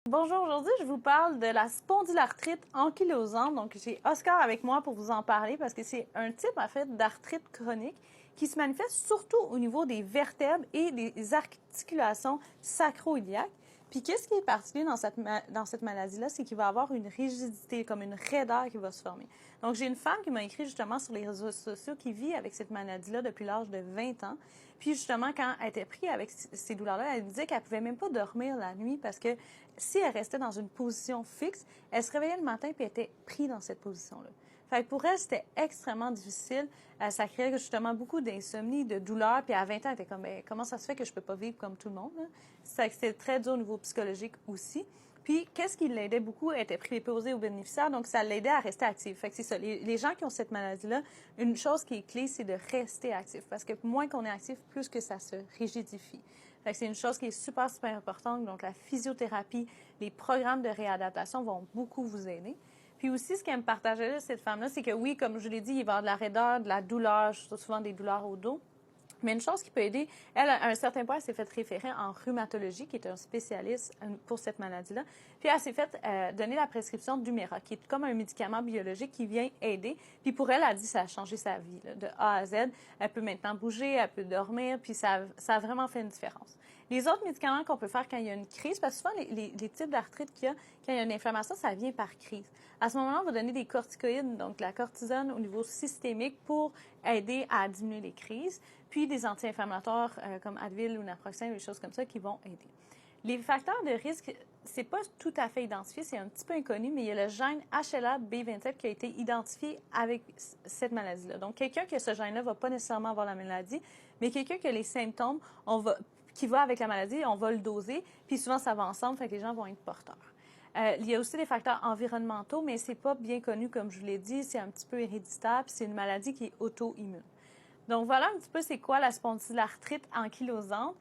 Bonjour, aujourd'hui je vous parle de la spondylarthrite ankylosante. Donc j'ai Oscar avec moi pour vous en parler parce que c'est un type en fait d'arthrite chronique qui se manifeste surtout au niveau des vertèbres et des articulations sacro-iliaques. Puis qu'est-ce qui est particulier dans cette maladie-là, c'est qu'il va avoir une rigidité, comme une raideur qui va se former. Donc j'ai une femme qui m'a écrit justement sur les réseaux sociaux qui vit avec cette maladie-là depuis l'âge de 20 ans. Puis justement, quand elle était prise avec ces douleurs-là, elle disait qu'elle pouvait même pas dormir la nuit parce que si elle restait dans une position fixe, elle se réveillait le matin et était prise dans cette position-là. Fait que pour elle, c'était extrêmement difficile. Ça créait justement beaucoup d'insomnie, de douleur. Puis à 20 ans, elle était comme, ben, comment ça se fait que je peux pas vivre comme tout le monde? C'était très dur au niveau psychologique aussi. Puis, qu'est-ce qui l'aidait beaucoup? Elle était préposée aux bénéficiaires, donc ça l'aidait à rester active. Fait que c'est ça. Les gens qui ont cette maladie-là, une chose qui est clé, c'est de rester actif. Parce que moins qu'on est actif, plus que ça se rigidifie. Fait que c'est une chose qui est super, super importante. Donc, la physiothérapie, les programmes de réadaptation vont beaucoup vous aider. Puis aussi, ce qu'elle me partageait, cette femme-là, c'est que oui, comme je l'ai dit, il va y avoir de la raideur, de la douleur, souvent des douleurs au dos. Mais une chose qui peut aider, elle, à un certain point, elle s'est fait référer en rhumatologie, qui est un spécialiste pour cette maladie-là. Puis elle s'est fait donner la prescription d'Humira, qui est comme un médicament biologique qui vient aider. Puis pour elle, elle a dit que ça a changé sa vie, là, de A à Z. Elle peut maintenant bouger, elle peut dormir, puis ça a vraiment fait une différence. Les autres médicaments qu'on peut faire quand il y a une crise, parce que souvent, les types d'arthrite qu'il y a, quand il y a une inflammation, ça vient par crise. À ce moment-là, on va donner des corticoïdes, donc la cortisone au niveau systémique pour aider à diminuer les crises, puis des anti-inflammatoires comme Advil ou Naproxen, des choses comme ça qui vont aider. Les facteurs de risque, c'est pas tout à fait identifié, c'est un petit peu inconnu, mais il y a le gène HLA-B27 qui a été identifié avec cette maladie-là. Donc, quelqu'un qui a ce gène-là va pas nécessairement avoir la maladie, mais quelqu'un qui a les symptômes, qui va avec la maladie, on va le doser, puis souvent ça va ensemble, fait que les gens vont être porteurs. Il y a aussi des facteurs environnementaux, mais c'est pas bien connu, comme je vous l'ai dit, c'est un petit peu héréditaire, puis c'est une maladie qui est auto-immune. Donc voilà un petit peu c'est quoi la spondylarthrite ankylosante.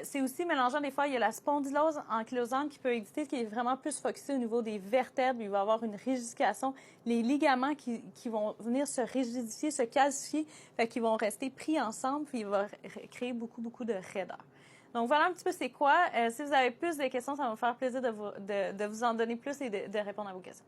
C'est aussi mélangeant des fois, il y a la spondylose ankylosante qui peut exister, qui est vraiment plus focusée au niveau des vertèbres. Il va y avoir une rigidification, les ligaments qui vont venir se rigidifier, se calcifier, fait qu'ils vont rester pris ensemble, puis il va créer beaucoup, beaucoup de raideur. Donc voilà un petit peu c'est quoi. Si vous avez plus de questions, ça va me faire plaisir de vous en donner plus et de répondre à vos questions.